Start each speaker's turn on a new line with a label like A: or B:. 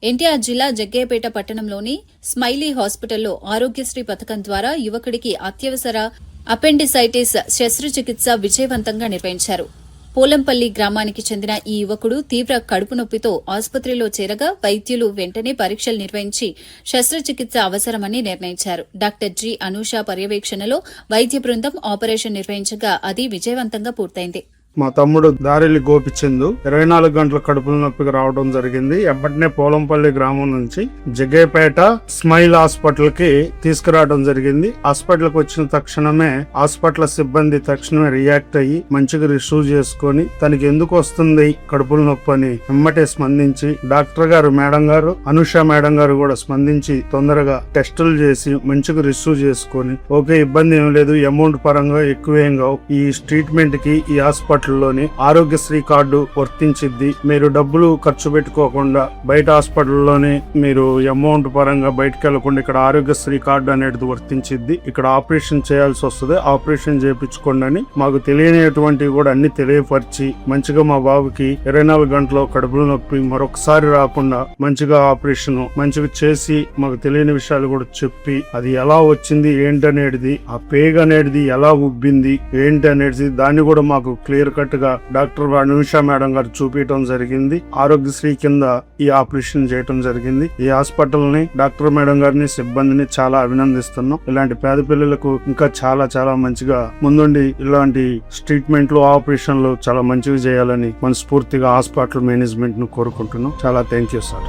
A: ఎన్టీఆర్ జిల్లా జగ్గయ్యపేట పట్టణంలోని స్మైలీ హాస్పిటల్లో ఆరోగ్యశ్రీ పథకం ద్వారా యువకుడికి అత్యవసర అపెండిసైటిస్ శస్త్రచికిత్స విజయవంతంగా నిర్వహించారు. పోలంపల్లి గ్రామానికి చెందిన ఈ యువకుడు తీవ్ర కడుపు నొప్పితో ఆసుపత్రిలో చేరగా వైద్యులు వెంటనే పరీక్షలు నిర్వహించి శస్త్రచికిత్స అవసరమని నిర్ణయించారు. Doctor G. అనూష పర్యవేక్షణలో వైద్య బృందం ఆపరేషన్ నిర్వహించగా అది విజయవంతంగా పూర్తయింది.
B: మా తమ్ముడు దారిలి గోపిచందు 24 గంటల కడుపుల నొప్పికి రావడం జరిగింది. ఎప్పటినే పోలంపల్లి గ్రామం నుంచి జగ్గయ్యపేట స్మైల్ హాస్పిటల్ కి తీసుకురావడం జరిగింది. హాస్పిటల్ కి వచ్చిన తక్షణమే హాస్పిటల్ సిబ్బంది తక్షణమే రియాక్ట్ అయ్యి మంచిగా రిసీవ్ చేసుకుని తనకి ఎందుకు వస్తుంది కడుపుల నొప్పి అని వెంబటే స్పందించి డాక్టర్ గారు మేడం గారు అనూష మేడం గారు కూడా స్పందించి తొందరగా టెస్టులు చేసి మంచిగా రిసీవ్ చేసుకుని ఓకే ఇబ్బంది ఏం లేదు, అమౌంట్ పరంగా ఎక్కువేం కావు, ఈ ట్రీట్మెంట్ కి ఈ హాస్పిటల్ లోని ఆరోగ్యశ్రీ కార్డు వర్తించిద్ది, మీరు డబ్బులు ఖర్చు పెట్టుకోకుండా బయట హాస్పిటల్లోనే మీరు అమౌంట్ పరంగా బయటకు వెళ్లకుండా ఇక్కడ ఆరోగ్యశ్రీ కార్డు అనేది వర్తించిద్ది, ఇక్కడ ఆపరేషన్ చేయాల్సి వస్తుంది, ఆపరేషన్ చేయించుకోండి అని మాకు తెలియనిటువంటివి కూడా అన్ని తెలియపరిచి మంచిగా మా బాబుకి 24 గంటల కడుపుల నొప్పి మరొకసారి రాకుండా మంచిగా ఆపరేషన్ మంచిగా చేసి మాకు తెలియని విషయాలు కూడా చెప్పి అది ఎలా వచ్చింది ఏంటనేది, ఆ పేగ్ అనేది ఎలా ఉబ్బింది ఏంటి అనేది దాన్ని కూడా మాకు క్లియర్ కట్ గా డాక్టర్ అనూష మేడం గారు చూపించడం జరిగింది. ఆరోగ్యశ్రీ కింద ఈ ఆపరేషన్ చేయడం జరిగింది. ఈ హాస్పిటల్ ని డాక్టర్ మేడం గారిని సిబ్బందిని చాలా అభినందిస్తున్నాం. ఇలాంటి పేద పిల్లలకు ఇంకా చాలా చాలా మంచిగా ముందుండి ఇలాంటి ట్రీట్మెంట్లు ఆపరేషన్లు చాలా మంచిగా చేయాలని మనస్ఫూర్తిగా హాస్పిటల్ మేనేజ్మెంట్ ను కోరుకుంటున్నాం. చాలా థ్యాంక్ యూ సార్.